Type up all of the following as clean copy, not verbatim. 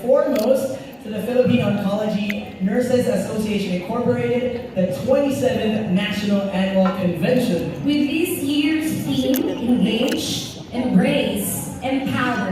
foremost to the Philippine Oncology Nurses Association Incorporated, the 27th National Annual Convention. With this year's theme, Engage, Embrace, Empower,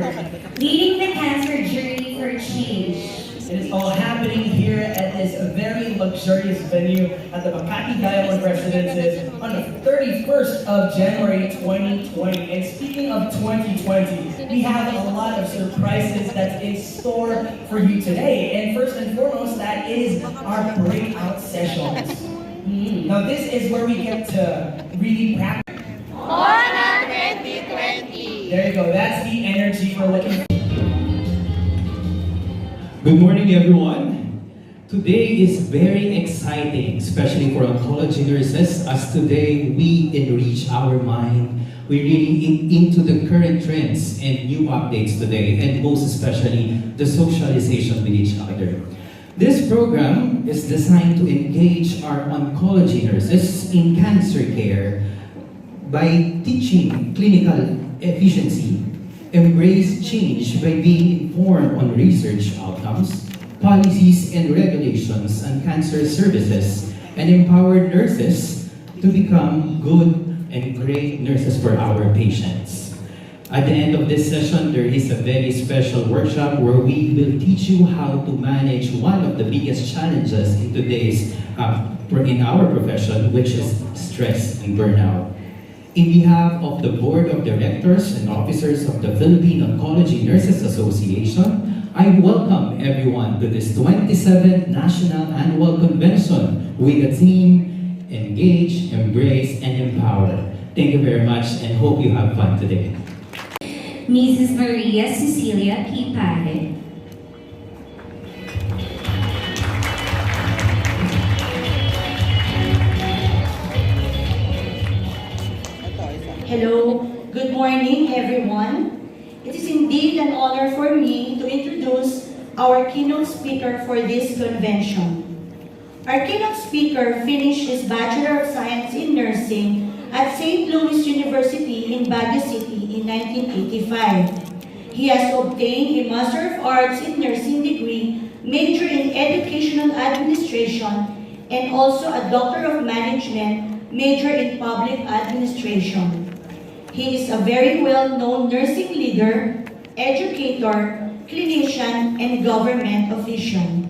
leading the cancer journey for change. It is all happening here at this very luxurious venue at the Makati Diamond Residences on the 31st of January 2020. And speaking of 2020, we have a lot of surprises that's in store for you today. And first and foremost, that is our breakout sessions. Now this is where we get to really practice. Honor 2020! There you go, that's the energy we're looking for. Good morning, everyone. Today is very exciting, especially for oncology nurses, as today we enrich our mind. We're really into the current trends and new updates today, and most especially the socialization with each other. This program is designed to engage our oncology nurses in cancer care by teaching clinical efficiency, embrace change by being informed on research outcomes, policies and regulations on cancer services, and empower nurses to become good and great nurses for our patients. At the end of this session, there is a very special workshop where we will teach you how to manage one of the biggest challenges in today's, in our profession, which is stress and burnout. In behalf of the Board of Directors and Officers of the Philippine Oncology Nurses Association, I welcome everyone to this 27th National Annual Convention with the theme, Engage, Embrace, and Empower. Thank you very much and hope you have fun today. Mrs. Maria Cecilia P. Pare. Hello, good morning everyone. It is indeed an honor for me to introduce our keynote speaker for this convention. Our keynote speaker finished his Bachelor of Science in Nursing at St. Louis University in Baguio City in 1985. He has obtained a Master of Arts in Nursing degree, major in Educational Administration, and also a Doctor of Management, major in Public Administration. He is a very well-known nursing leader, educator, clinician, and government official.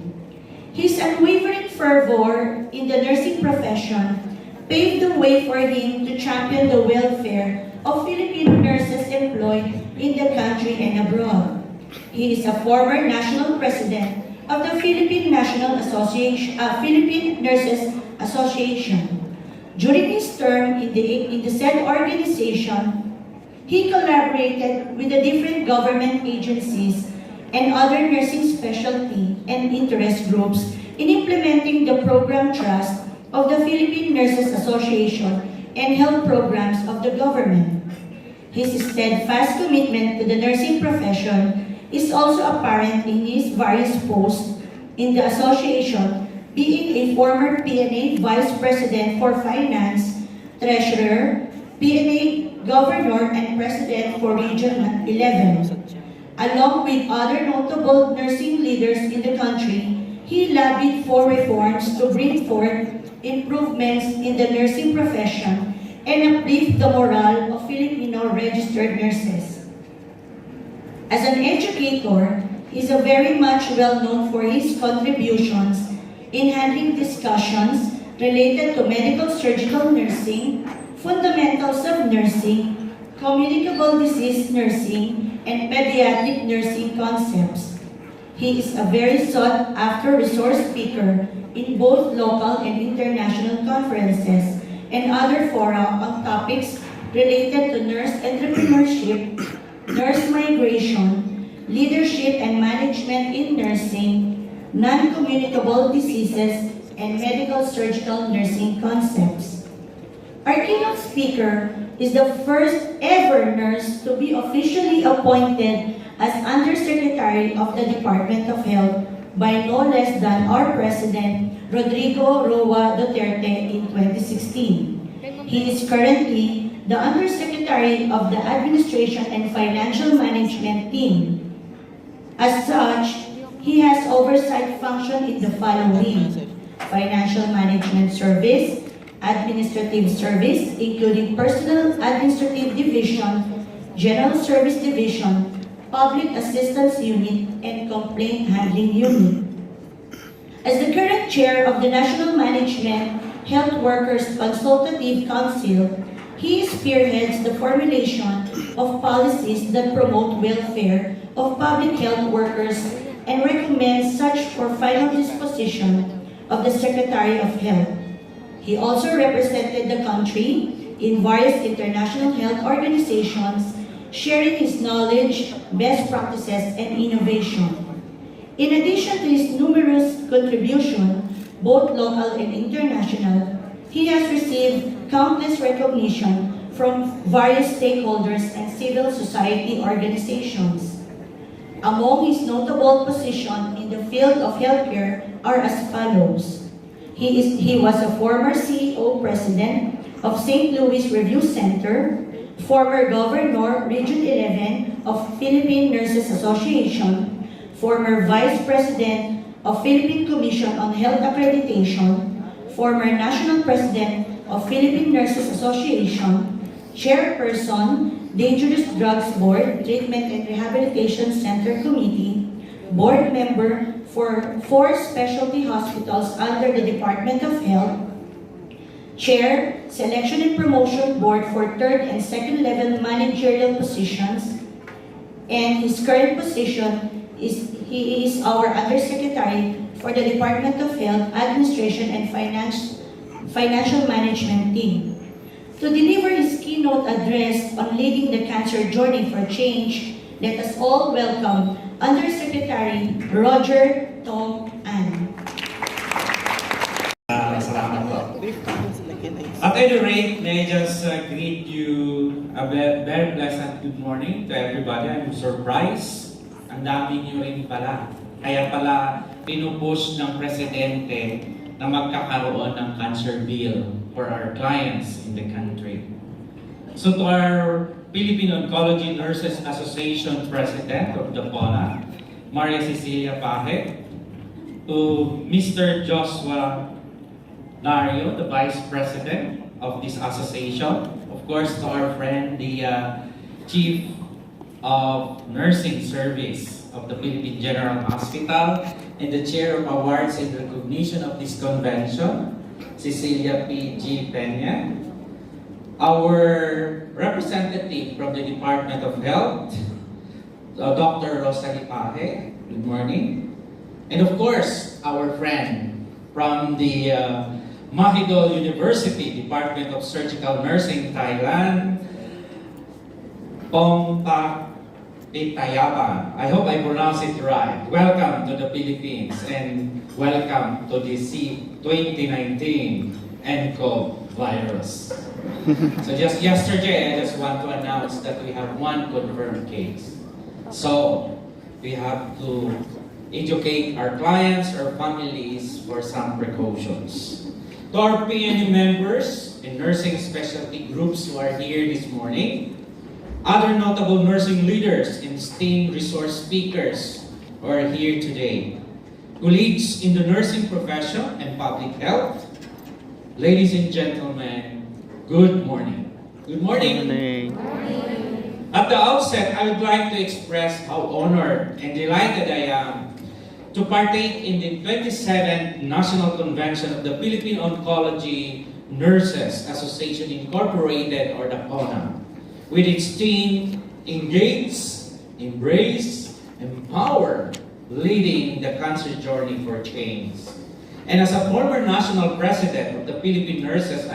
His unwavering fervor in the nursing profession paved the way for him to champion the welfare of Filipino nurses employed in the country and abroad. He is a former national president of the Philippine Philippine Nurses Association. During his term in the said organization, he collaborated with the different government agencies and other nursing specialty and interest groups in implementing the program trust of the Philippine Nurses Association and health programs of the government. His steadfast commitment to the nursing profession is also apparent in his various posts in the association, being a former PNA Vice President for Finance, Treasurer, PNA Governor, and President for Region 11. Along with other notable nursing leaders in the country, he lobbied for reforms to bring forth improvements in the nursing profession and uplift the morale of Filipino registered nurses. As an educator, he is very much well known for his contributions in handling discussions related to medical surgical nursing, fundamentals of nursing, communicable disease nursing, and pediatric nursing concepts. He is a very sought-after resource speaker in both local and international conferences and other fora on topics related to nurse entrepreneurship, nurse migration, leadership and management in nursing, non-communicable diseases, and medical surgical nursing concepts. Our keynote speaker is the first ever nurse to be officially appointed as Undersecretary of the Department of Health by no less than our President, Rodrigo Roa Duterte, in 2016. He is currently the Undersecretary of the Administration and Financial Management team. As such, He has oversight function in the following: Financial Management Service, Administrative Service, including Personal Administrative Division, General Service Division, Public Assistance Unit, and Complaint Handling Unit. As the current chair of the National Management Health Workers Consultative Council, he spearheads the formulation of policies that promote welfare of public health workers and recommends such for final disposition of the Secretary of Health. He also represented the country in various international health organizations, sharing his knowledge, best practices, and innovation. In addition to his numerous contributions, both local and international, he has received countless recognition from various stakeholders and civil society organizations. Among his notable positions in the field of healthcare are as follows. He was a former CEO President of St. Louis Review Center, former Governor, Region 11 of Philippine Nurses Association, former Vice President of Philippine Commission on Health Accreditation, former National President of Philippine Nurses Association, Chairperson, Dangerous Drugs Board, Treatment and Rehabilitation Center Committee, Board Member for 4 specialty hospitals under the Department of Health, Chair, Selection and Promotion Board for 3rd and 2nd level managerial positions, and his current position is he is our Undersecretary for the Department of Health, Administration and Financial Management Team. To deliver his keynote address on leading the cancer journey for change, let us all welcome Undersecretary Roger Tong An. Salamat po. At any rate, may I just greet you a very pleasant good morning to everybody. I'm surprised. Ang dami niyo rin pala. Kaya pala pinupush ng Presidente na magkakaroon ng cancer bill for our clients in the country. So to our Philippine Oncology Nurses Association President of the PONA, Maria Cecilia Paje, to Mr. Joshua Nario, the Vice President of this association, of course to our friend, the Chief of Nursing Service of the Philippine General Hospital, and the Chair of Awards in recognition of this convention, Cecilia P.G. Peña, our representative from the Department of Health, Dr. Rosalie Paje, good morning, and of course, our friend from the Mahidol University, Department of Surgical Nursing, Thailand, Pongpak Itayaban. I hope I pronounce it right. Welcome to the Philippines and welcome to the C2019 NCOV virus. So just yesterday, I just want to announce that we have 1 confirmed case. So we have to educate our clients or families for some precautions. To our PNU members and nursing specialty groups who are here this morning, other notable nursing leaders and esteemed resource speakers who are here today, colleagues in the nursing profession and public health, ladies and gentlemen, good morning. Good morning. Good morning. At the outset, I would like to express how honored and delighted I am to partake in the 27th National Convention of the Philippine Oncology Nurses Association Incorporated, or the PONA, with its theme, Engage, Embrace, Empower, Leading the Cancer Journey for Change. And as a former national president of the Philippine Nurses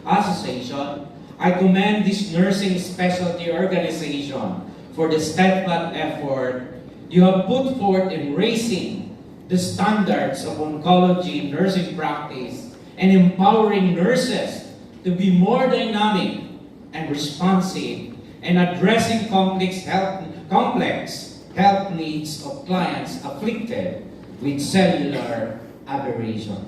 Association, I commend this nursing specialty organization for the steadfast effort you have put forth in raising the standards of oncology nursing practice and empowering nurses to be more dynamic and responsive and addressing complex health needs of clients afflicted with cellular aberration.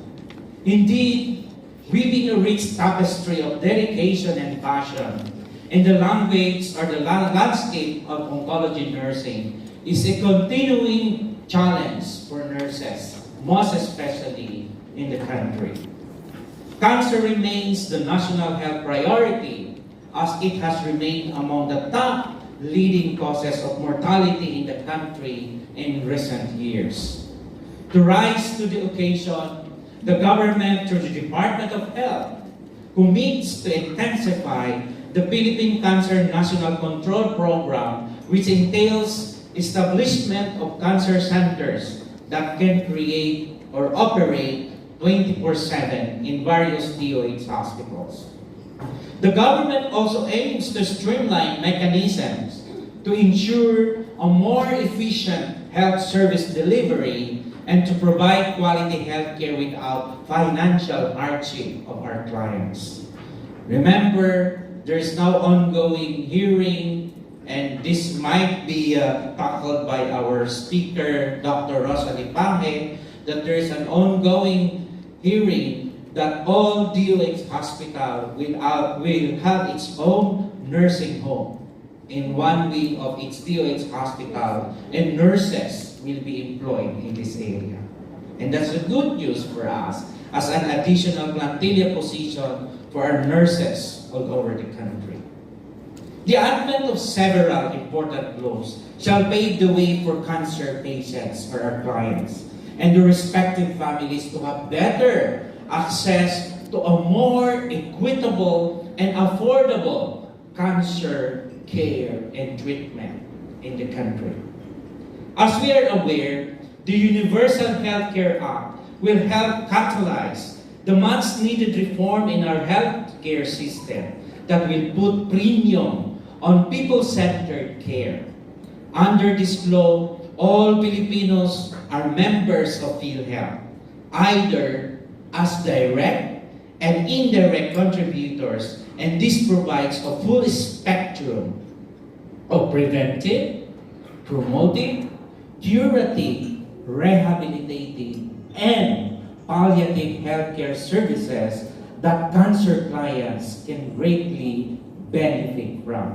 Indeed, weaving a rich tapestry of dedication and passion in the landscape of oncology nursing is a continuing challenge for nurses, most especially in the country. Cancer remains the national health priority as it has remained among the top leading causes of mortality in the country in recent years. To rise to the occasion, the government through the Department of Health commits to intensify the Philippine Cancer National Control Program, which entails establishment of cancer centers that can create or operate 24/7 in various DOH hospitals. The government also aims to streamline mechanisms to ensure a more efficient health service delivery and to provide quality health care without financial hardship of our clients. Remember, there's now ongoing hearing, and this might be tackled by our speaker, Dr. Rosalie Pahe, that there's an ongoing hearing that all DOH hospital will have its own nursing home in one wing of its DOH hospital, and nurses will be employed in this area. And that's a good news for us as an additional plantilla position for our nurses all over the country. The advent of several important laws shall pave the way for cancer patients, for our clients, and the respective families to have better access to a more equitable and affordable cancer care and treatment in the country. As we are aware, the Universal Healthcare Act will help catalyze the much-needed reform in our healthcare system that will put premium on people-centered care. Under this law, all Filipinos are members of PhilHealth, either as direct and indirect contributors, and this provides a full spectrum of preventive, promotive, curative, rehabilitative, and palliative healthcare services that cancer clients can greatly benefit from.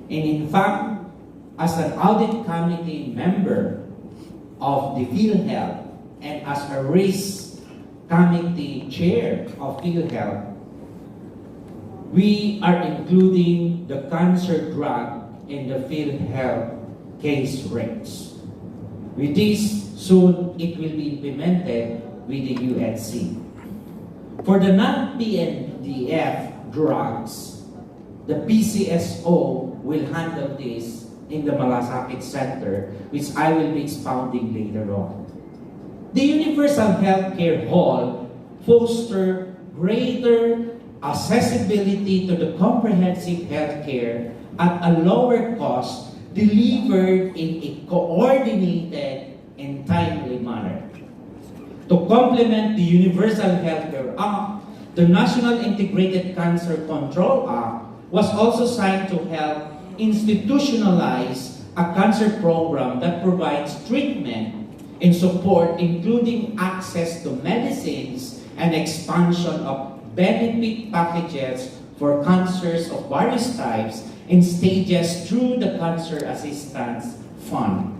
And in fact, as an audit committee member of the PhilHealth and as a risk committee chair of PhilHealth, we are including the cancer drug in the PhilHealth case rates. With this, soon it will be implemented with the UHC. For the non-PNDF drugs, the PCSO will handle this in the Malasakit Center, which I will be expounding later on. The Universal Healthcare Hall fosters greater accessibility to the comprehensive healthcare at a lower cost, delivered in a coordinated and timely manner. To complement the Universal Healthcare Act, the National Integrated Cancer Control Act was also signed to help institutionalize a cancer program that provides treatment and support, including access to medicines and expansion of benefit packages for cancers of various types and stages through the Cancer Assistance Fund.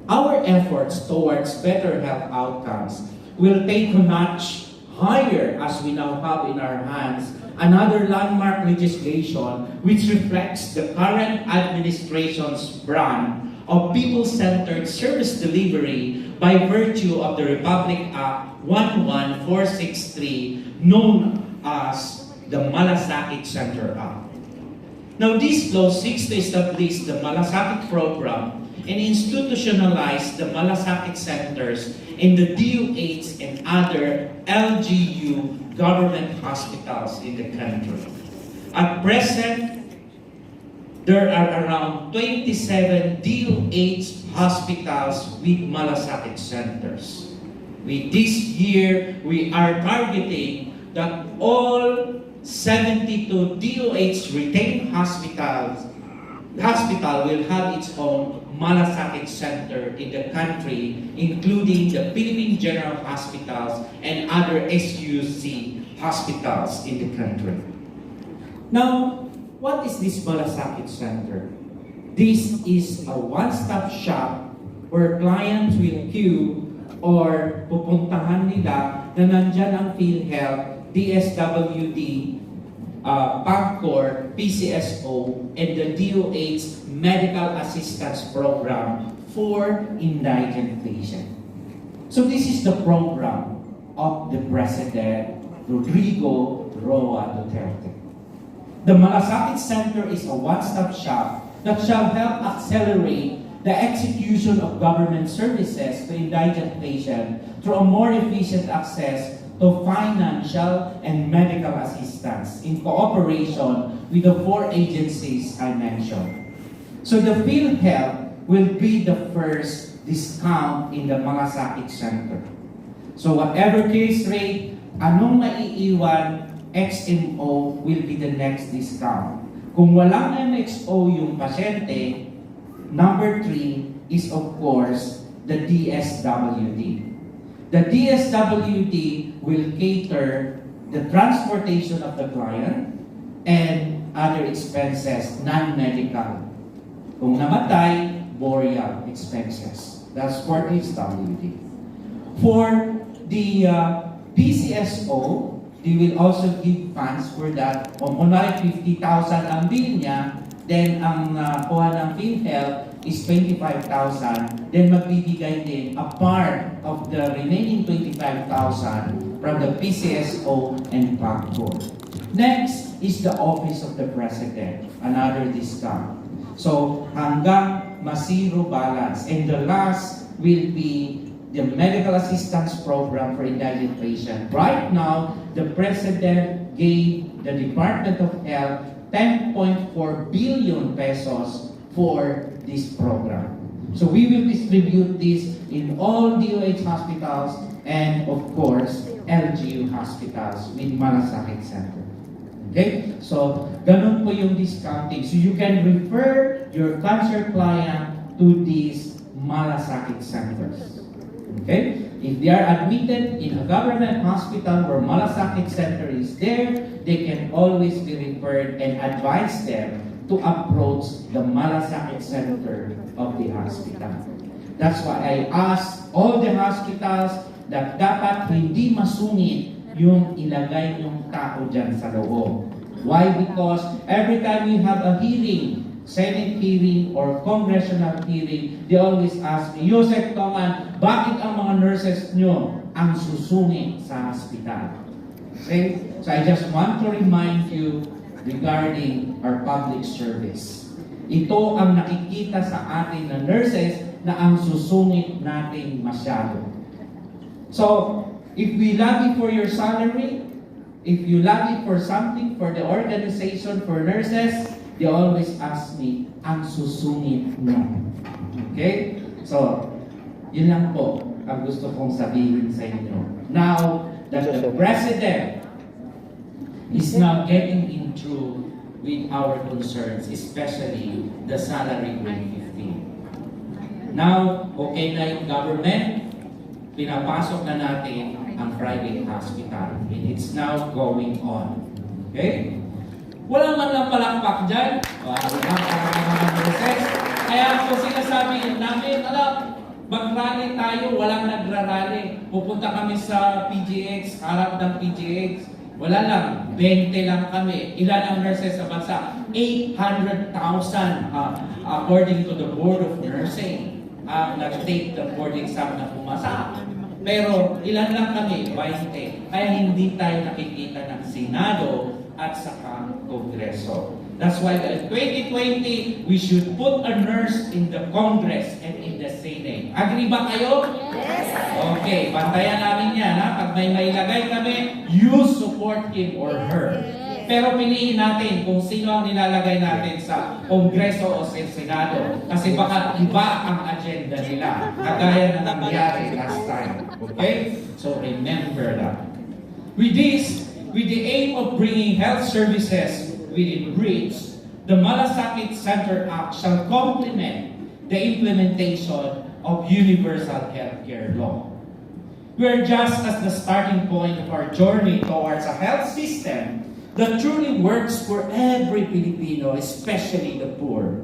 Our efforts towards better health outcomes will take a notch higher as we now have in our hands another landmark legislation which reflects the current administration's brand of people-centered service delivery by virtue of the Republic Act 11463, known as the Malasakit Center Act. Now, this law seeks to establish the Malasakit program and institutionalize the Malasakit centers in the DOH and other LGU government hospitals in the country. At present, there are around 27 DOH hospitals with Malasakit centers. With this year, we are targeting that all 72 DOH retained hospital will have its own Malasakit Center in the country, including the Philippine General Hospitals and other SUC hospitals in the country. Now, what is this Malasakit Center? This is a one-stop shop where clients will queue or pupuntahan nila na nandyan ang PhilHealth, DSWD, PAGCOR, PCSO, and the DOH Medical Assistance Program for indigent patients. So this is the program of the President Rodrigo Roa Duterte. The Malasakit Center is a one-stop shop that shall help accelerate the execution of government services to indigent patients through a more efficient access to financial and medical assistance in cooperation with the 4 agencies I mentioned. So the PhilHealth will be the first discount in the Malasakit Center. So whatever case rate, anong maiiwan, XMO will be the next discount. Kung walang MXO yung pasyente, number 3 is of course the DSWD. The DSWD will cater the transportation of the client and other expenses, non-medical. Kung namatay, burial expenses. That's for DSWD. For the PCSO, they will also give funds for that. Kung kunwari 50,000 ang bill niya, then ang kuha ng PhilHealth is 25,000, then magbibigay din a part of the remaining 25,000 from the PCSO and PAGCOR. Next is the Office of the President, another discount. So hanggang ma-zero balance. And the last will be the Medical Assistance Program for indigent patients. Right now, the President gave the Department of Health 10.4 billion pesos for this program. So we will distribute this in all DOH hospitals and of course LGU hospitals with Malasakit Center. Okay? So ganun po yung discounting. So you can refer your cancer client to these Malasakit centers. Okay? If they are admitted in a government hospital where Malasakit Center is there, they can always be referred and advise them to approach the Malasakit Center of the hospital. That's why I ask all the hospitals that dapat hindi masungit yung ilagay yung tao dyan sa loob. Why? Because every time we have a hearing, Senate hearing or congressional hearing, they always ask me, Yusek Tongan, bakit ang mga nurses nyo ang susungit sa hospital? Okay? So I just want to remind you regarding our public service. Ito ang nakikita sa atin na nurses na ang susungit natin masyado. So, if we lobby for your salary, if you lobby for something for the organization for nurses, they always ask me, ang susungit mo. Okay? So, yun lang po ang gusto kong sabihin sa inyo. Now that the President is now getting into with our concerns, especially the salary grade 15. Now, okay na yung government, pinapasok na natin ang private hospital. And it's now going on. Okay? Wala man lang palakpak dyan. Kaya po sinasabi namin, mag-rally tayo, walang nagra-rally. Pupunta kami sa PGX, harap ng PGX. Wala lang, 20 lang kami. Ilan ang nurses sa bansa? 800,000 according to the Board of Nursing. Nag-take the board exam na pumasa. Pero ilan lang kami? 20. Kaya hindi tayo nakikita ng Senado at saka Kongreso. That's why in 2020, we should put a nurse in the Congress and in the Senate. Agree ba kayo? Yes! Okay, bantayan namin yan. Pag may mailagay kami, you support him or her. Pero piliin natin kung sino ang nilalagay natin sa Kongreso o sa Senado. Kasi baka iba ang agenda nila. Kagaya na nangyari last time. Okay? So remember that. With this, with the aim of bringing health services within reach, the Malasakit Center Act shall complement the implementation of universal healthcare law. We are just at the starting point of our journey towards a health system that truly works for every Filipino, especially the poor.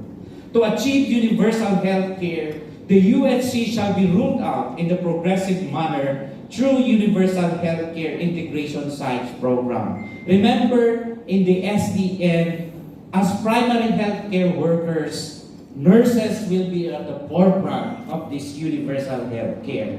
To achieve universal healthcare, the UHC shall be ruled out in the progressive manner through Universal Healthcare Integration Sites Program. Remember, in the SDN, as primary healthcare workers, nurses will be at the forefront of this universal healthcare.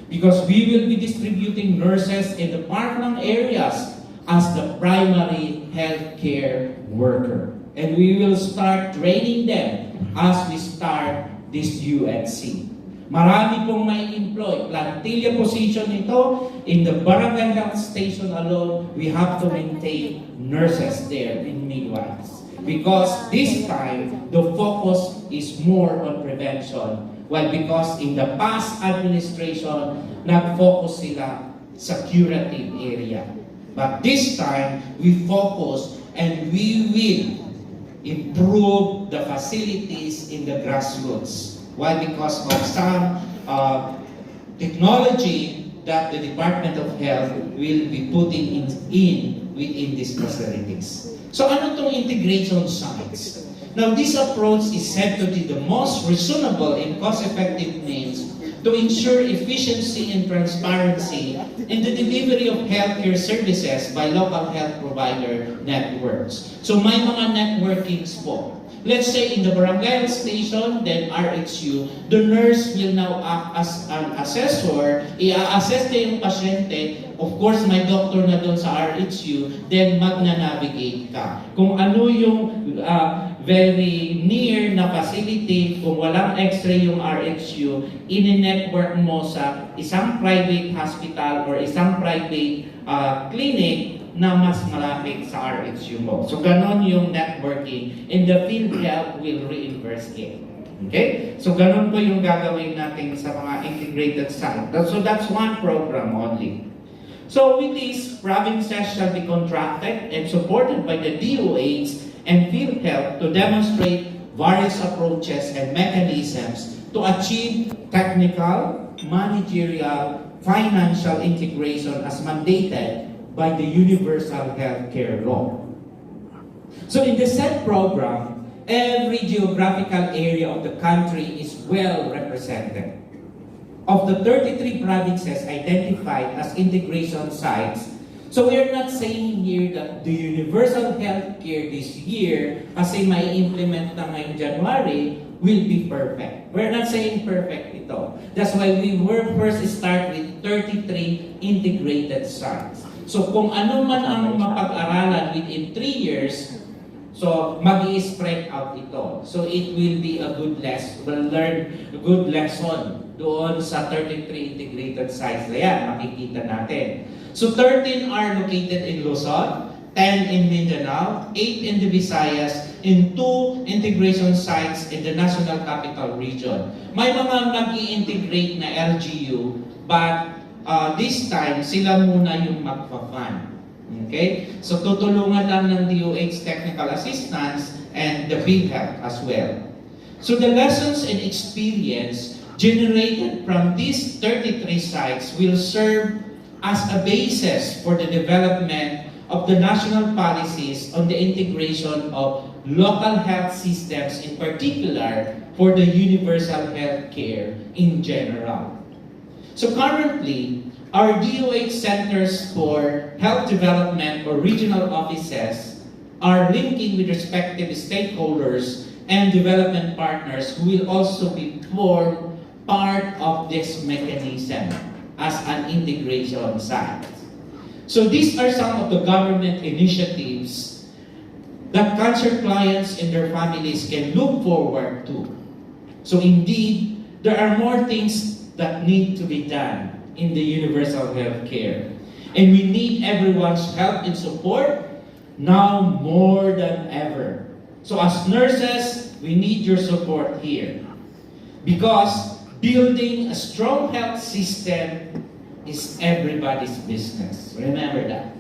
Because we will be distributing nurses in the parkland areas as the primary healthcare worker. And we will start training them as we start this UHC. Marami pong may employ. Plantilla position ito. In the barangay health station alone, we have to maintain nurses there in midwives. Because this time, the focus is more on prevention. Well, because in the past administration, nag-focus sila sa curative area. But this time, we focus and we will improve the facilities in the grassroots. Why? Because of some technology that the Department of Health will be putting in within these facilities. So ano itong integration sites? Now, this approach is said to be the most reasonable and cost-effective means to ensure efficiency and transparency in the delivery of healthcare services by local health provider networks. So may mga networkings po. Let's say in the barangay station, then RHU, the nurse will now act as an assessor, i-assess niya yung pasyente. Of course, may doctor na doon sa RHU, then magna-navigate ka. Kung ano yung very near na facility, kung walang x-ray yung RHU, in-network mo sa isang private hospital or isang private clinic na mas malapit sa RHU mo. So, ganon yung networking, and the PhilHealth will reimburse it. Okay? So, ganon po yung gagawin natin sa mga integrated site. So, that's one program only. So, with this, provinces shall be contracted and supported by the DOH and PhilHealth to demonstrate various approaches and mechanisms to achieve technical, managerial, financial integration as mandated by the Universal Healthcare Law. So in the said program, every geographical area of the country is well represented. Of the 33 provinces identified as integration sites, so we are not saying here that the universal healthcare this year, kasi may implement na ngayong January, will be perfect. We're not saying perfect ito. That's why we were first start with 33 integrated sites. So kung ano man ang mapag-aralan within 3 years, so mag-i-spread out ito. So it will be a good lesson. We'll learn a good lesson doon sa 33 integrated sites na yan, makikita natin. So 13 are located in Luzon, 10 in Mindanao, 8 in the Visayas, and 2 integration sites in the National Capital Region. May mga mag-i-integrate na LGU, but this time, sila muna yung magpa-fund. Okay? So, tutulungan lang ng DOH Technical Assistance and the PhilHealth as well. So, the lessons and experience generated from these 33 sites will serve as a basis for the development of the national policies on the integration of local health systems, in particular for the universal health care in general. So currently, our DOH Centers for Health Development or regional offices are linking with respective stakeholders and development partners who will also be formed part of this mechanism as an integration site. So these are some of the government initiatives that cancer clients and their families can look forward to. So indeed, there are more things that need to be done in the universal health care. And we need everyone's help and support now more than ever. So as nurses, we need your support here. Because building a strong health system is everybody's business. Remember that.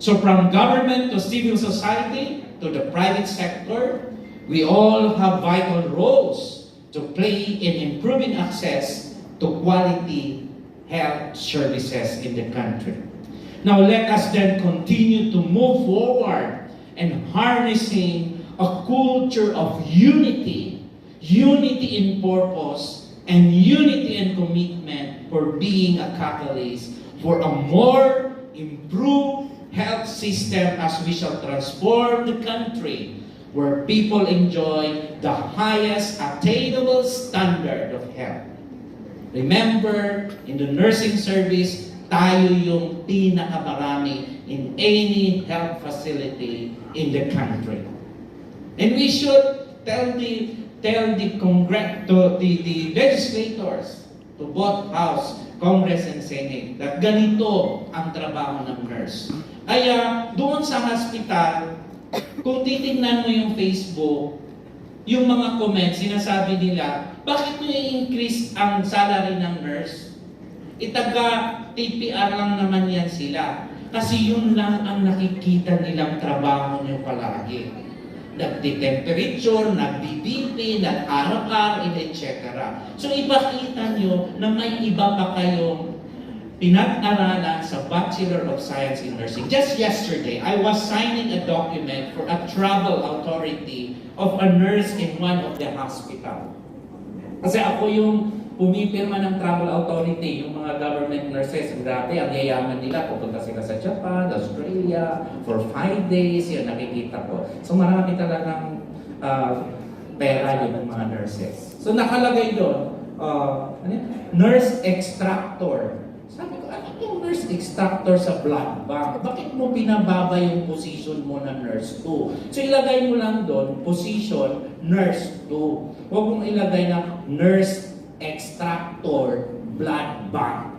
So from government to civil society to the private sector, we all have vital roles to play in improving access to quality health services in the country. Now let us then continue to move forward and harnessing a culture of unity in purpose and unity and commitment for being a catalyst for a more improved health system as we shall transform the country where people enjoy the highest attainable standard of health. Remember, in the nursing service, tayo yung pinakamarami in any health facility in the country. And we should tell the legislators, to both House, Congress, and Senate, that ganito ang trabaho ng nurse. Kaya doon sa hospital, kung titingnan mo yung Facebook, yung mga comments, sinasabi nila, bakit nyo i-increase ang salary ng nurse? Itaga TPR lang naman yan sila. Kasi yun lang ang nakikita nilang trabaho nyo palagi. Nagdi-temperature, nagdi-BP, nag-RR, etc. So ipakita nyo na may iba pa kayong pinag-aralan sa Bachelor of Science in Nursing. Just yesterday, I was signing a document for a travel authority of a nurse in one of the hospital. Kasi ako yung pumipirma ng travel authority, yung mga government nurses. Grabe, ang yayaman nila. Pupunta sila sa Japan, Australia, for 5 days. Yun, nakikita ko. So marami talagang pera yung mga nurses. So nakalagay doon, nurse extractor. Sabi ko, ano yung nurse extractor sa blood bank? Bakit mo pinababa yung position mo na nurse 2? So ilagay mo lang doon, position, nurse 2. Huwag mong ilagay na nurse extractor blood bank.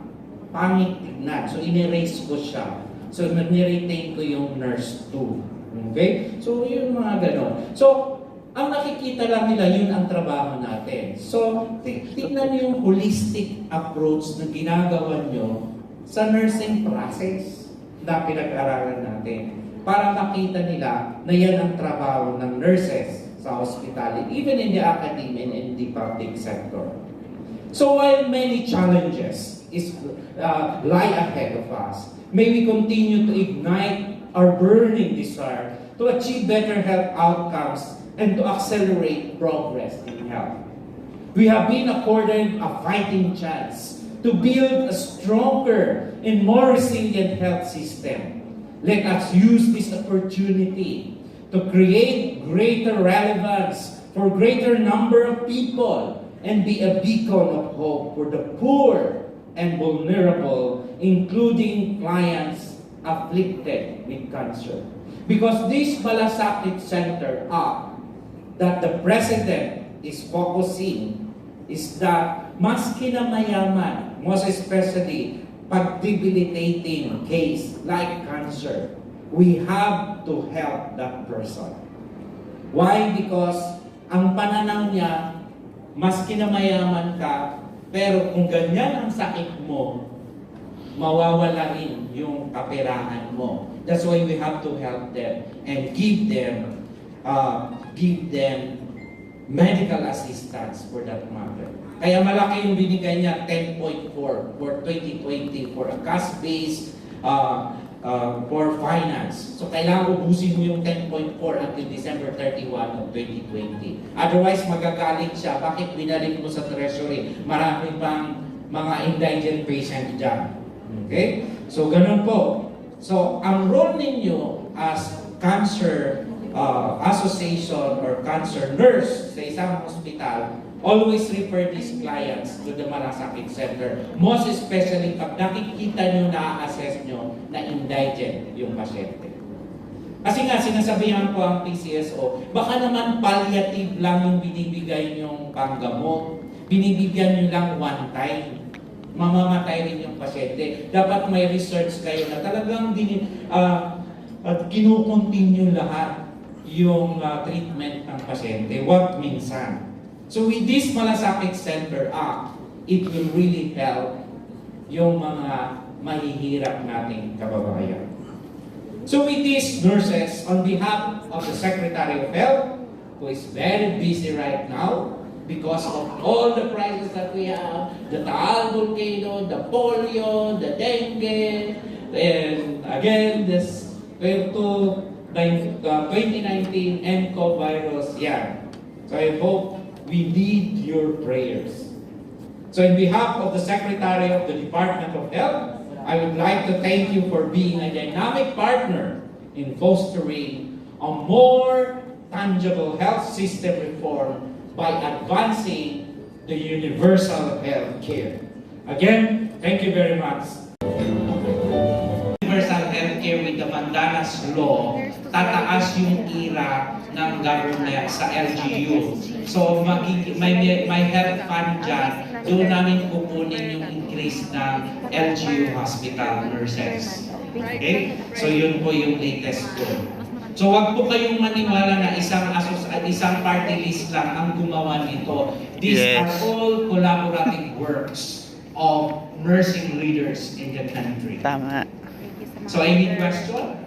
Pangit tignan. So in-erase ko siya. So nag-retain ko yung nurse 2. Okay? So yun mga ganon. So ang nakikita lang nila, yun ang trabaho natin. So, tingnan niyo yung holistic approach na ginagawa nyo sa nursing process na pinag-aralan natin. Para makita nila na yan ang trabaho ng nurses sa hospitality, even in the academia and in the public sector. So, while many challenges lie ahead of us, may we continue to ignite our burning desire to achieve better health outcomes and to accelerate progress in health. We have been accorded a fighting chance to build a stronger and more resilient health system. Let us use this opportunity to create greater relevance for greater number of people and be a beacon of hope for the poor and vulnerable, including clients afflicted with cancer. Because this Malasakit Center that the President is focusing is that maski na mayaman, most especially pag debilitating case like cancer, we have to help that person. Why? Because ang pananaw niya, maski na mayaman ka, pero kung ganyan ang sakit mo, mawawala rin yung kaperahan mo. That's why we have to help them and give them medical assistance for that matter. Kaya malaki yung binigay niya, 10.4 for 2020 for a cash-based for finance. So kailangan ubusin mo yung 10.4 until December 31 of 2020. Otherwise, magagalit siya. Bakit binalik mo sa treasury? Marami pang mga indigent patient dyan. Okay? So ganun po. So ang role ninyo as cancer association or cancer nurse sa isang hospital, always refer these clients to the Malasakit Center. Most especially pag nakikita nyo, na-assess nyo na indigent yung pasyente. Kasi nga, sinasabihan ko ang PCSO, baka naman palliative lang yung binibigay nyong panggamot. Binibigyan nyo lang one time. Mamamatay rin yung pasyente. Dapat may research kayo na talagang kinukontinue lahat yung treatment ng pasyente. Huwag minsan. So with this Malasakit Center Act, it will really help yung mga mahihirap nating kababayan. So with these nurses, on behalf of the Secretary of Health, who is very busy right now, because of all the crises that we have, the Taal volcano, the polio, the dengue, and again, this 2019 NCO virus, yeah. So I hope we need your prayers. So in behalf of the Secretary of the Department of Health, I would like to thank you for being a dynamic partner in fostering a more tangible health system reform by advancing the universal health care. Again, thank you very much. Universal healthcare with the Mandanas Law, tataas yung ira ng government sa LGU. So may health fund dyan, doon namin kukunin yung increase ng LGU hospital nurses. Okay? So yun po yung latest ko. So wag po kayong maniwala na isang party list lang ang gumawa nito. These are all collaborative works of nursing leaders in the country. Tama. So any question?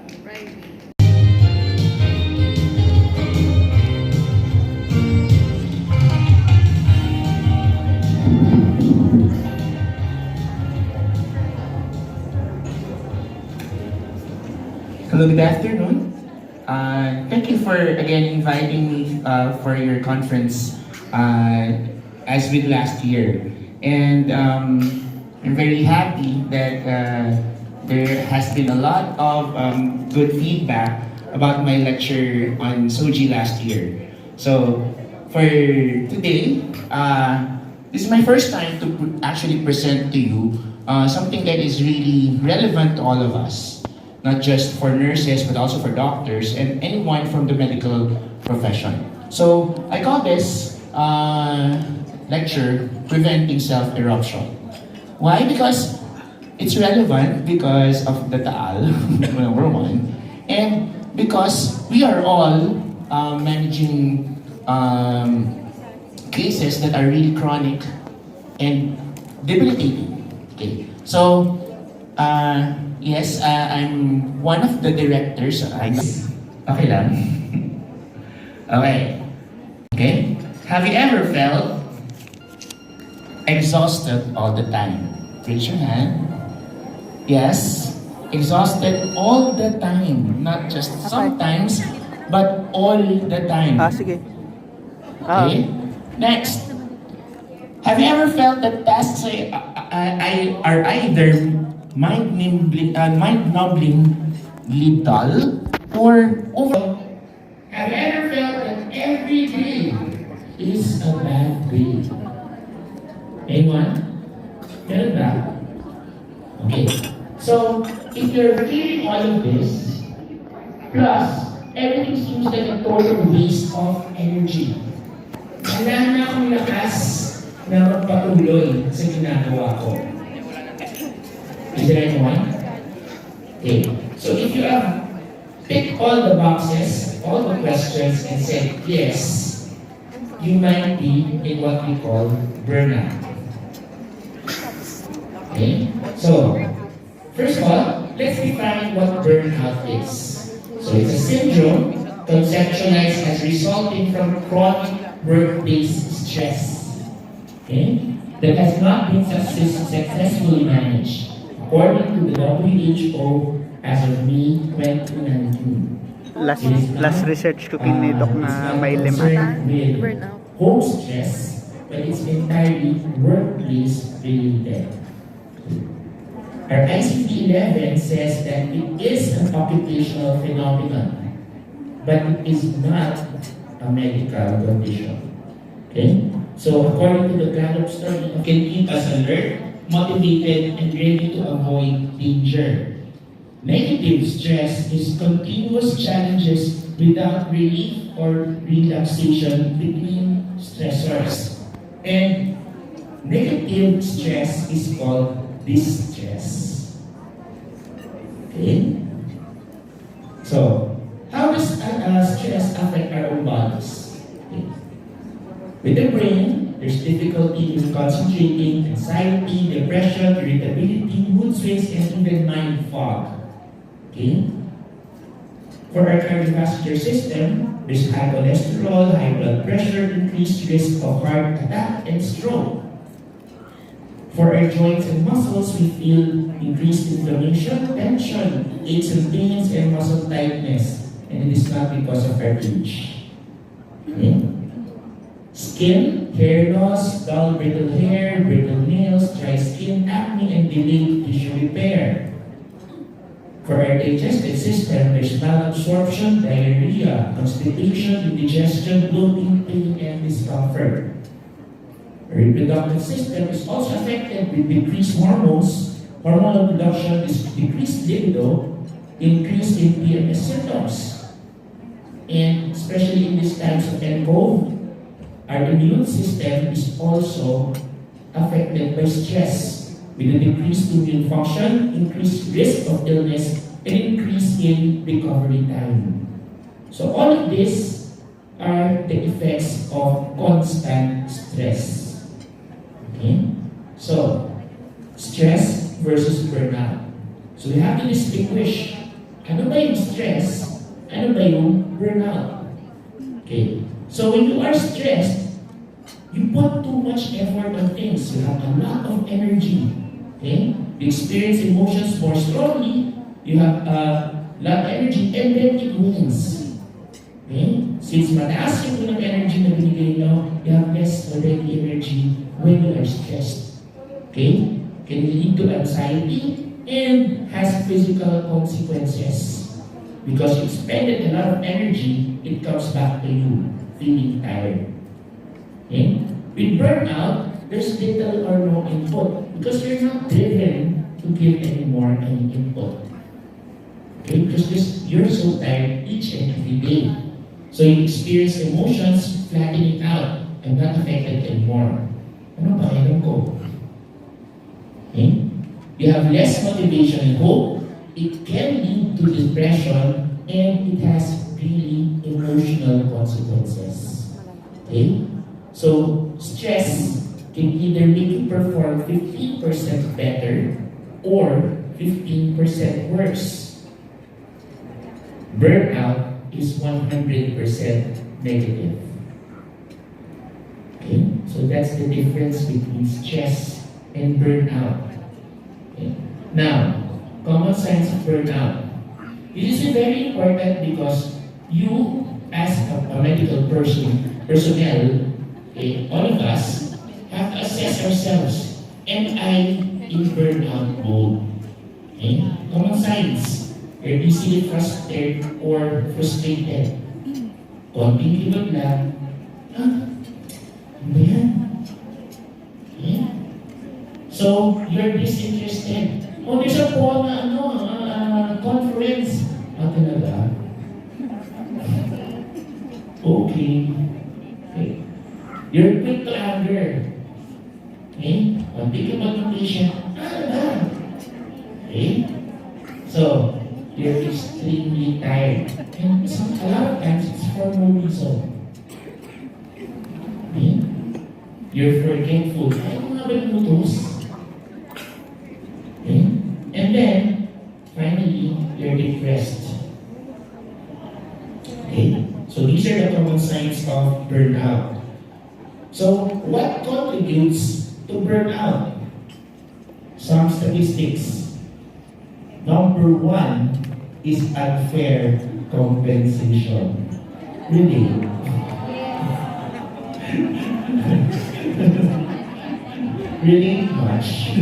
Hello, good afternoon. Thank you for again inviting me for your conference as with last year. And I'm very happy that there has been a lot of good feedback about my lecture on Soji last year. So for today, this is my first time to actually present to you something that is really relevant to all of us. Not just for nurses, but also for doctors and anyone from the medical profession. So I call this lecture Preventing Self-Eruption. Why? Because it's relevant because of the Taal, number one, and because we are all managing cases that are really chronic and debilitating. Okay, so yes, I'm one of the directors. Okay lang. Okay. Okay. Have you ever felt exhausted all the time? Raise your hand. Yes. Exhausted all the time. Not just sometimes, but all the time. Sige. Okay. Next. Have you ever felt that tasks are either mind-nubblingly dull or over? Have you ever felt that every day is a bad day? Anyone? Meron ba? Okay. So, if you're feeling all of this, plus everything seems like a total waste of energy, wala na akong lakas na magpatuloy sa ginagawa ko. Is there anyone? Okay. So if you have ticked all the boxes, all the questions, and said yes, you might be in what we call burnout. Okay? So, first of all, let's define what burnout is. So it's a syndrome conceptualized as resulting from chronic work-based stress. Okay? That has not been successfully managed. According to the WHO, as of May 2019, Last research ko kini Doc na may lima. home stress, but it's entirely workplace related. Our ICD-11 says that it is an occupational phenomenon, but it is not a medical condition. Okay? So according to the Gallup study, it can keep us alert, motivated, and ready to avoid danger. Negative stress is continuous challenges without relief or relaxation between stressors. And negative stress is called distress. Okay? So, how does stress affect our own bodies? Okay. With the brain, there's difficulty in concentrating, anxiety, depression, irritability, mood swings, and even mind fog. Okay? For our cardiovascular system, there's high cholesterol, high blood pressure, increased risk of heart attack and stroke. For our joints and muscles, we feel increased inflammation, tension, aches and pains, and muscle tightness. And it is not because of our age. Okay? Skin, hair loss, dull brittle hair, brittle nails, dry skin, acne, and delayed tissue repair. For our digestive system, there's malabsorption, diarrhea, constipation, indigestion, bloating, pain, and discomfort. Our reproductive system is also affected with decreased hormones, hormonal production, decreased libido, increase in PMS symptoms. And especially in these times of NCOV, our immune system is also affected by stress, with a decreased immune function, increased risk of illness, and increase in recovery time. So all of these are the effects of constant stress. Okay? So, stress versus burnout. So we have to distinguish, ano ba yung stress, ano ba yung burnout? Okay? So when you are stressed, you put too much effort on things. You have a lot of energy. Okay? You experience emotions more strongly. You have a lot of energy, and then it wins. Okay? Since mataas yung unang energy na binigay nyo, you have less already energy when you are stressed. Okay? Can lead to anxiety and has physical consequences. Because you expended a lot of energy, it comes back to you feeling tired. Okay? With burnout, there's little or no input because you're not driven to give any input. Okay? Because you're so tired each and every day. So you experience emotions flattening out and not affected anymore. Ano ba kailan ko? Okay? You have less motivation and hope. It can lead to depression, and it has really emotional consequences. Okay? So, stress can either make you perform 15% better or 15% worse. Burnout is 100% negative. Okay? So that's the difference between stress and burnout. Okay? Now, common signs of burnout. This is very important because you, as a medical personnel, okay, all of us have to assess ourselves. Am I in burnout mode? Okay? Common signs. You're easily frustrated or frustrated. Konting kibot lang. Ano ba yan? Okay? So, you're disinterested. Oh, there's a po na conference. Talaga? Okay. Okay. You're quick to anger. Okay? Konting kibot ng patient. Ba? Okay? So, you're extremely tired. And a lot of times, it's for no reason. Okay? You're forgetful. Ay, mga balutos. Okay? And then, finally, you're depressed. Okay? So these are the common signs of burnout. So, what contributes to burnout? Some statistics. Number 1 is unfair compensation. Really? Really much.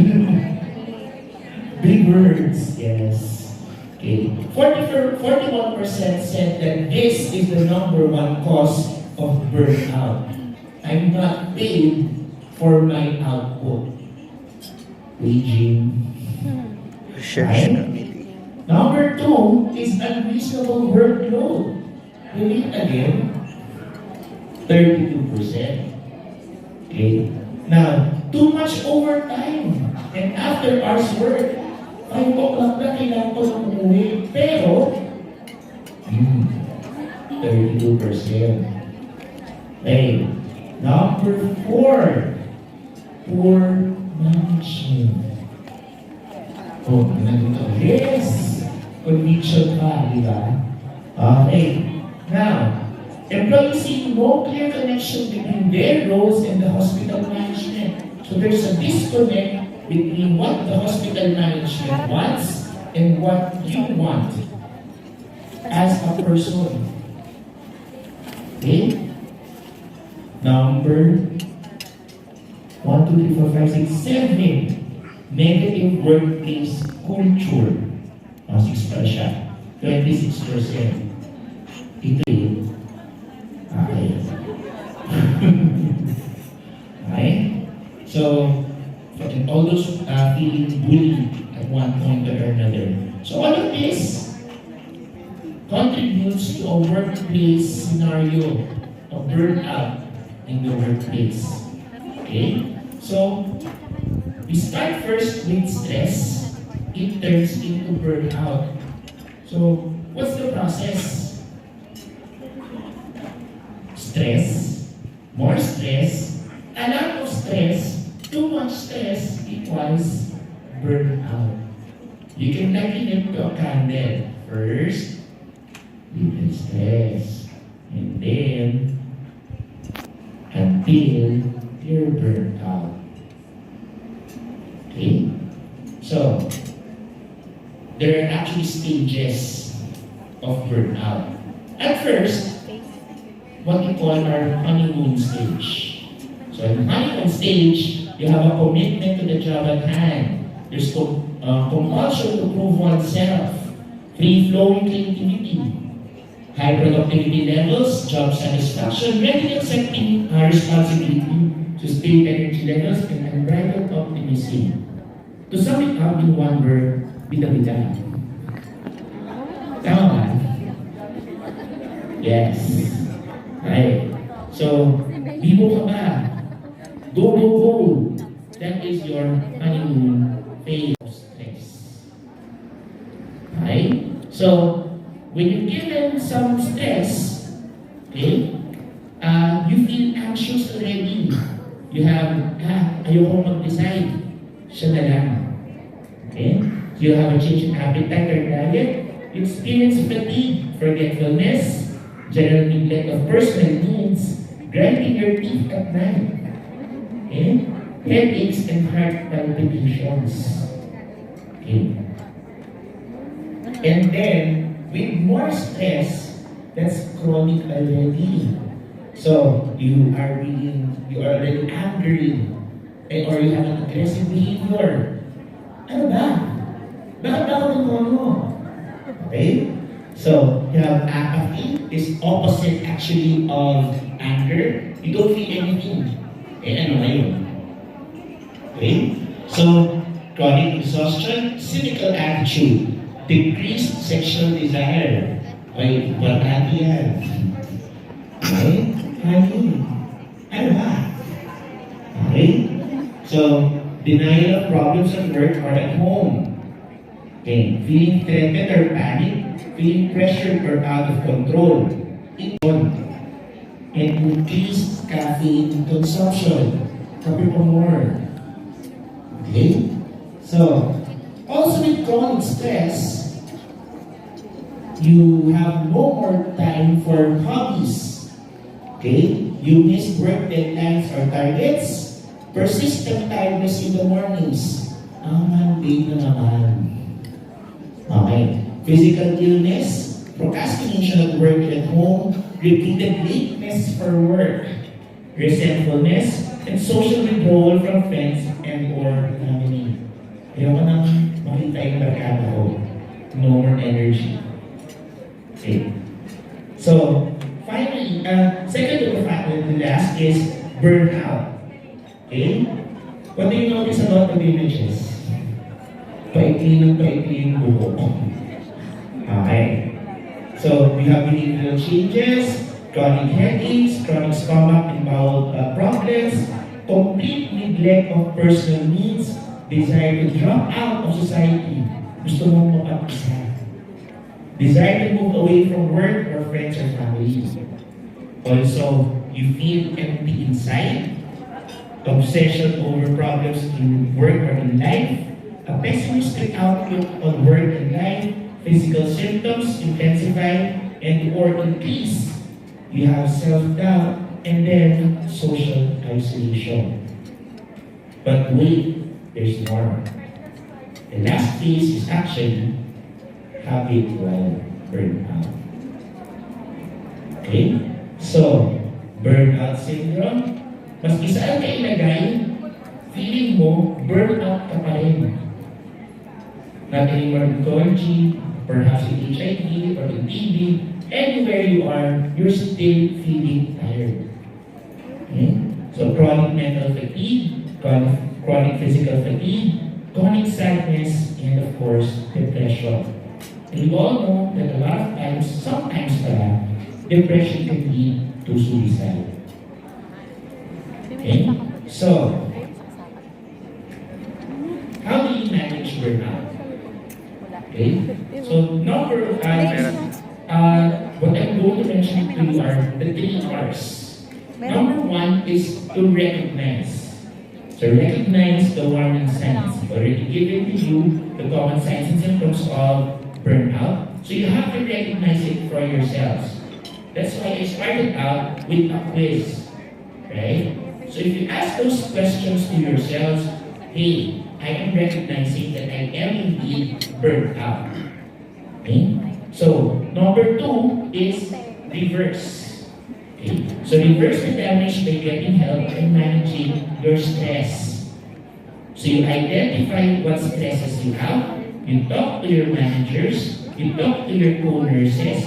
Big words, yes. Okay. 41% said that this is the number 1 cause of burnout. I'm not paid for my output. Waging. Right? Number 2 is unreasonable workload. Repeat again. 32%. Okay. Now, too much overtime. And after hours work, 5 o'clock na kailangan ko lang umuwi. Pero, 32%. Okay. Number 4, poor management. Oh, yes! Conviction ka, di ba? Okay. Now, employees see no clear connection between their roles and the hospital management. So there's a disconnect between what the hospital management wants and what you want as a person. Okay? Number 1, 2, 3, 4, 5, 6, 7. Negative workplace culture. 6 pala siya. 26%. Ito yun. Okay. Okay? So, all those feeling bullied at one point or another. So all of this contributes to a workplace scenario of burnout in the workplace. Okay? So, we start first with stress. It turns into burnout. So, what's the process? Stress, more stress, a lot of stress, too much stress equals burnout. You can liken it to a candle. First, little stress, and then until you're burnt out. Okay? So, there are actually stages of burnout. At first, what we call our honeymoon stage. So in the honeymoon stage, you have a commitment to the job at hand. There's compulsion to prove oneself, free-flowing creativity, high productivity levels, job satisfaction, readily accepting responsibility, sustained energy levels, and unbridled optimism. To sum it up in one word, bida-bida. Tama ba? Yes. Right. So, bibo ka ba? Go, go, go. That is your honeymoon phase of stress. Okay? So, when you're given some stress, okay, you feel anxious already. You have, ayoko mag-decide. Siya na lang. Okay? So you have a change in appetite or diet. You experience fatigue, forgetfulness, general neglect of personal needs, grinding your teeth at night, okay? Headaches and heart palpitations. Okay? And then, with more stress, that's chronic already. So, you are already angry, or you have an aggressive behavior. Ano ba? Bakit ako nagmono? Okay? So, you have apathy, is opposite actually of anger. You don't feel anything. Ano na yun? Okay? So, chronic exhaustion, cynical attitude, decreased sexual desire. Okay, importante yan. Okay? Honey, ano ba? Okay? So, denial of problems at work or at home. Okay, feeling threatened or panic, feeling pressured or out of control. And increased caffeine consumption. Kape pa more. Okay? So, also with chronic stress, you have no more time for hobbies. Okay? You miss work deadlines or targets. Persistent tiredness in the mornings. Monday na naman. Okay. Physical illness, procrastination at work and at home, repeated lateness for work, resentfulness, and social withdrawal from friends and or family. Ayaw ko nang makita yung barkada ko. No more energy. Okay. So, finally, second to the last is burnout. Okay? What do you notice about the images? Paikli ng buhok. Okay. So, we have behavioral changes, chronic headaches, chronic stomach and bowel problems, complete neglect of personal needs, desire to drop out of society, gusto mong mapag-isa, desire to move away from work or friends or family. Also, you feel empty inside, obsession over problems in work or in life, a pessimistic outlook on work and life, physical symptoms intensify and or increase. You have self-doubt and then social isolation. But wait, there's more. The last phase is actually habitual burnout. Okay? So, burnout syndrome, maski saan ka ilagay, feeling mo, burnout ka pa rin. Not anymore in oncology, perhaps in HIV or in TB, anywhere you are, you're still feeling tired. Okay? So chronic mental fatigue, chronic physical fatigue, chronic sadness, and of course, depression. And we all know that a lot of times, sometimes pala, depression can lead to suicide. Okay? So, how do you manage burnout? Okay? So, number what I'm going to mention to you are the 3 R's. Number 1 is to recognize. So recognize the warning signs. Already given to you the common signs and symptoms of burnout. So you have to recognize it for yourselves. That's why I started out with a quiz. Right? So if you ask those questions to yourselves, hey, I am recognizing that I am indeed burnt out. Okay? So, number 2 is reverse. Okay? So, reverse the damage by getting help and managing your stress. So, you identify what stresses you have, you talk to your managers, you talk to your co-nurses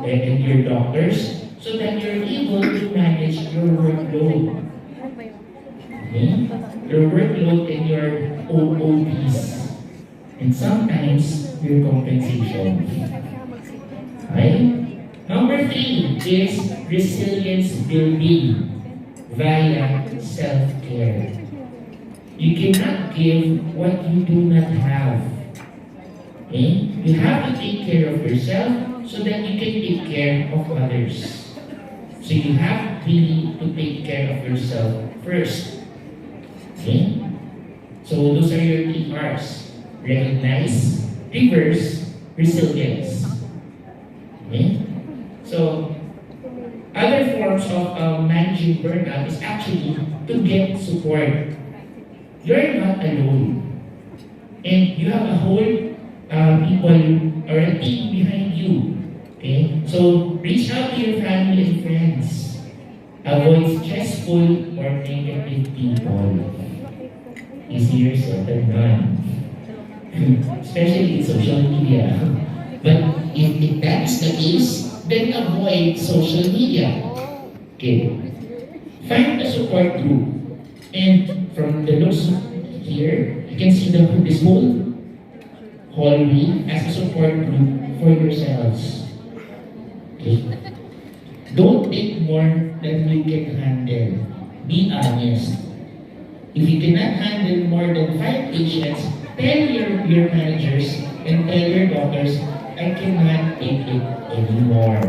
and your doctors, so that you're able to manage your workload. Okay? Your workload and your OOPs. And sometimes, your compensation. Okay? Number 3 is resilience building via self-care. You cannot give what you do not have. Okay? You have to take care of yourself so that you can take care of others. So you have really to take care of yourself first. Okay? So those are your 3 R's. Recognize, reverse, resilience. Okay? So, other forms of managing burnout is actually to get support. You're not alone. And you have a whole people or a team behind you. Okay? So, reach out to your family and friends. Avoid stressful or negative people. Easier said than done. Especially in social media. But if that is the case, then avoid social media. Okay. Find a support group. And from the looks here, you can see this whole hallway as a support group for yourselves. Okay. Don't take more than you can handle. Be honest. If you cannot handle more than 5 patients, tell your managers and tell your doctors, I cannot take it anymore.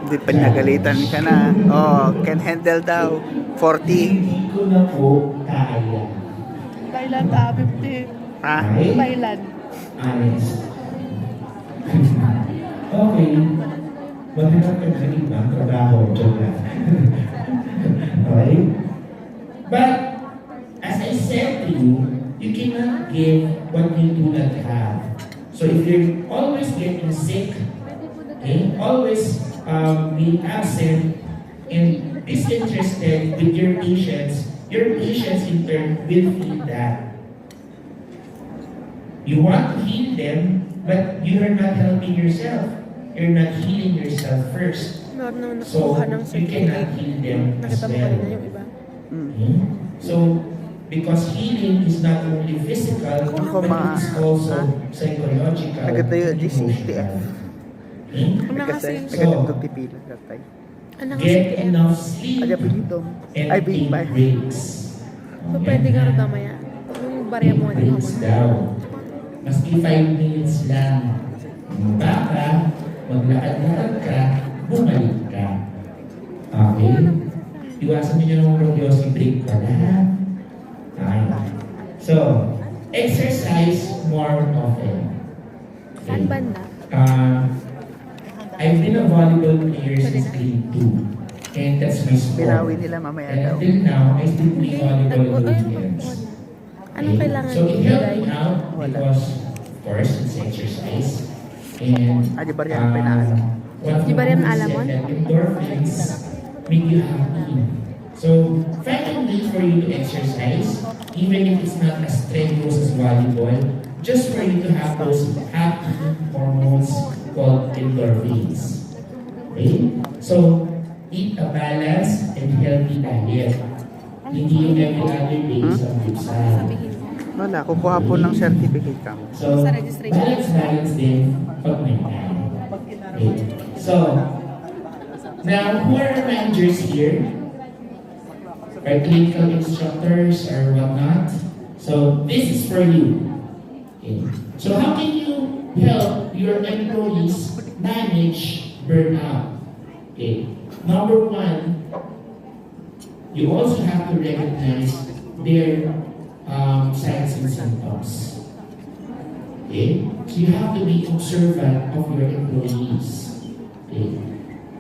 Hindi pa nagalitan ka na. Oh, can handle daw. 40. Hindi ko na po kaya. Thailand, 50. Ha? Okay? Thailand. Honest. Okay. Maghanap ka na rin ba? Trabaho. Joke lang. Okay? But, as I said to you, you cannot give what you do not have. So if you're always getting sick, okay, always being absent and disinterested with your patients in turn will feel that. You want to heal them, but you are not helping yourself. You're not healing yourself first. So you cannot heal them as well. Okay? So, because healing is not only physical, but it's also psychological and emotional. Okay? Kasi So, nagkatutipila tatay. get enough sleep Ada pinito. and Ay, take big breaks. So, pwede ka rin mamaya. Yung barya mo, di Breaks daw. Maski 5 minutes lang. Baka, maglakad-lakad ka, bumalik ka. Okay? Iwasan niyo yung rodyosi break pala. Okay. So, exercise more often. Saan banda? I've been a volleyball player since grade 2. And that's my sport. Binawi nila mamaya And daw. until now, I still play volleyball on the weekends. Anong kailangan So it helped me ibigay? out because, of course, it's exercise. And Di ba rin pinaalam? one of Di ba the rin movies alam mo? said that endorphins make you happy. So find a way for you to exercise, even if it's not as strenuous as volleyball, just for you to have those happy hormones called endorphins. Okay? So eat a balanced and healthy diet. Hindi yung every other day sa pipsal. Wala, kukuha po ng certificate ka. So, balance din pag may time. Okay. So, now, who are the managers here? Or clinical instructors or whatnot? So, this is for you. Okay. So, how can you help your employees manage burnout? Okay. Number one, you also have to recognize their signs and symptoms. Okay? So you have to be observant of your employees. Okay?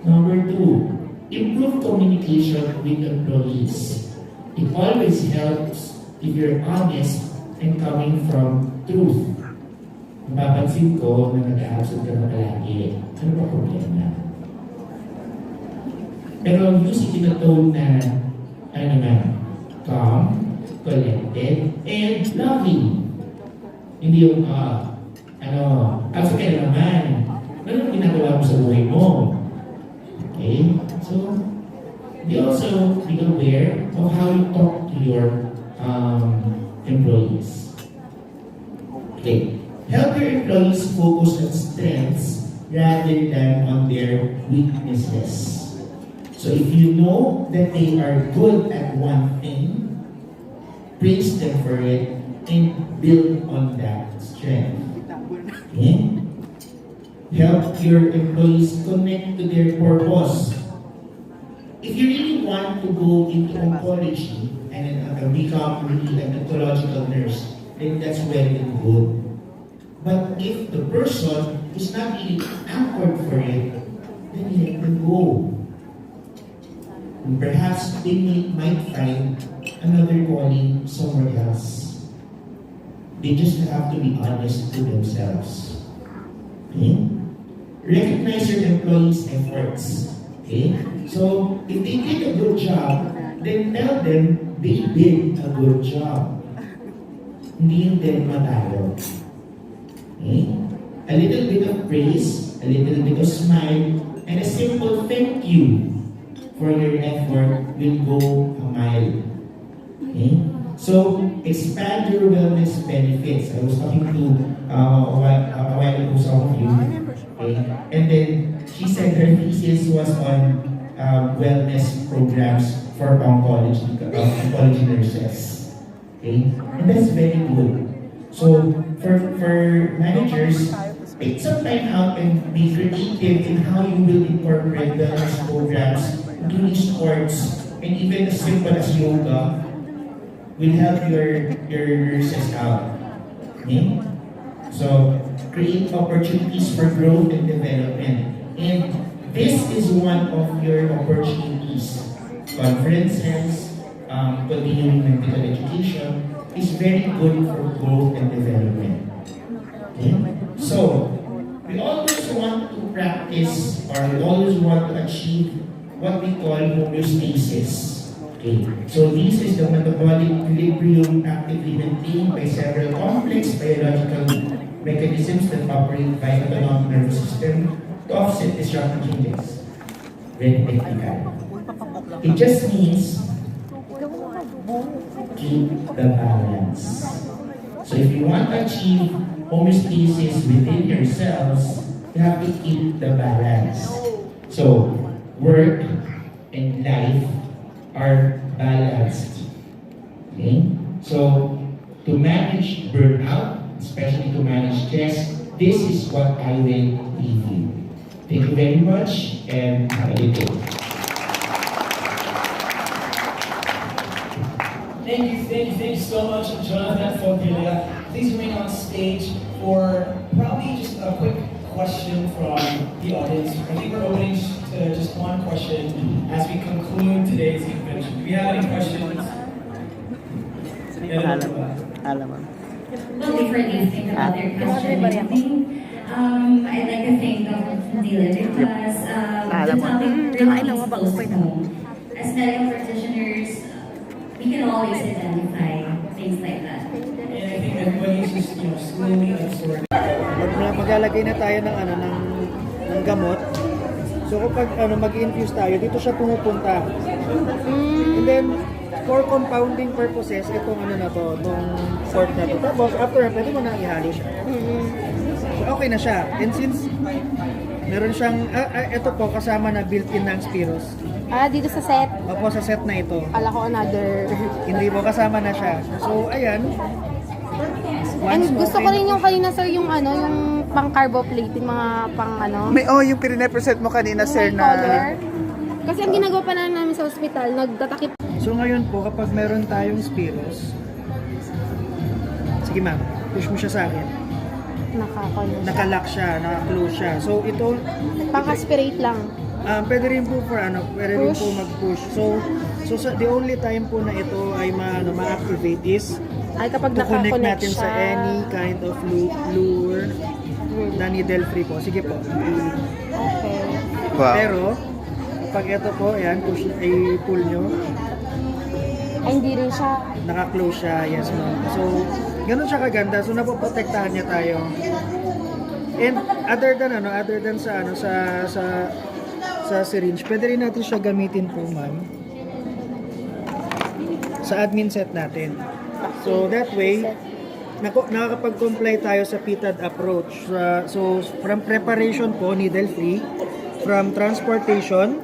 Number two, improve communication with employees. It always helps if you're honest and coming from truth. Napapansin ko na nag-absent ka na palagi. Ano ba problema? Pero using in a tone na, ano naman, calm, collected, and loving. Hindi yung, absent ka na naman. Ano ginagawa mo sa buhay mo? Okay? So, be also be aware of how you talk to your employees. Okay. Help your employees focus on strengths rather than on their weaknesses. So if you know that they are good at one thing, praise them for it and build on that strength. Okay? Help your employees connect to their purpose. If you really want to go into oncology and become really an oncological nurse, then that's very good. But if the person is not really anchored for it, then let them go. And perhaps they might find another calling somewhere else. They just have to be honest to themselves. Okay? Recognize your employees' efforts. Okay? So, if they did a good job, then tell them they did a good job. Hindi yung din matalo. Okay? A little bit of praise, a little bit of smile, and a simple thank you for your effort will go a mile. Okay? So, expand your wellness benefits. I was talking to a while ago some of you. Okay? And then, she said her thesis was on wellness programs for oncology nurses. Okay? And that's very good. So, for managers, take some time out and be creative in how you will incorporate wellness programs, including sports, and even as simple as yoga will help your nurses out. Okay? So, create opportunities for growth and development. And this is one of your opportunities. Conferences, continuing medical education is very good for growth and development. Okay? So, we always want to practice or we always want to achieve what we call homeostasis. Okay? So, this is the metabolic equilibrium actively maintained by several complex biological mechanisms that operate via the autonomic nervous system to offset disruptive changes. Very technical. It just means keep the balance. So if you want to achieve homeostasis within yourselves, you have to keep the balance. So work and life are balanced. Okay? So to manage burnout, especially to manage stress, this is what I will leave you. Thank you very much and have a good day. Thank you so much, Jonathan Foglia. Please remain on stage for probably just a quick question from the audience. I think we're opening to just one question as we conclude today's convention. Do we have any questions? Well, before you think about their question, I'd like to thank Dr. Fadila because the topic really is close to home. as medical practitioners, we can always identify things like that. And I think everybody is just, slowly absorbing. Maglalagay na tayo ng ng gamot. So kapag mag-infuse tayo, dito siya pumupunta. And then for compounding purposes, itong itong port na to. Tapos after, pwede mo na ihalo siya. So okay na siya. And since meron siyang, ito po kasama na built-in ng Spiros. Dito sa set. Opo, sa set na ito. Kala ko another. Hindi po, kasama na siya. So ayan. And gusto ko rin yung kanina sir, yung yung pang carboplating, mga pang May, yung pinirepresent mo kanina, sir, may na... color. Kasi ang ginagawa pa namin sa ospital, nagtatakip. So ngayon po, kapag meron tayong Spiros, sige ma'am, push mo siya sa akin. Nakalock siya, naka-close siya. So ito, Pang-aspirate lang. pwede rin po pwede rin po mag-push. So the only time po na ito ay ma-activate is Ay kapag to connect naka-connect natin siya. sa any kind of lure na needle free po. Sige po. Okay. Wow. Pero, pag ito po, ayan, pull nyo, Ay hindi rin siya. naka-close siya, yes ma'am. So, ganun siya kaganda. So, napoprotektahan niya tayo. And other than sa syringe, pwede rin natin siya gamitin po, ma'am, sa admin set natin. So, that way, nakakapag-comply tayo sa PTAD approach. So, from preparation po, needle-free, from transportation,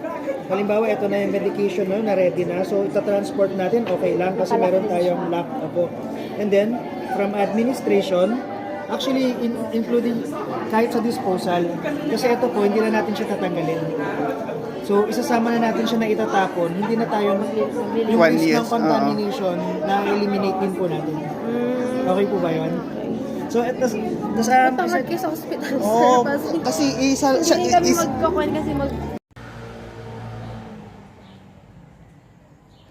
halimbawa, ito na yung medication na ready na. So, ita-transport natin, okay lang kasi meron tayong lock po. And then, from administration, actually, including kahit sa disposal, kasi ito po, hindi na natin siya tatanggalin. So, isasama na natin siya na itatapon. Hindi na tayo, yung risk ng contamination, na-eliminate din po natin. Okay po ba yun? So, Tamad kayo sa hospital, sir. Kasi Hindi kami magkakuan kasi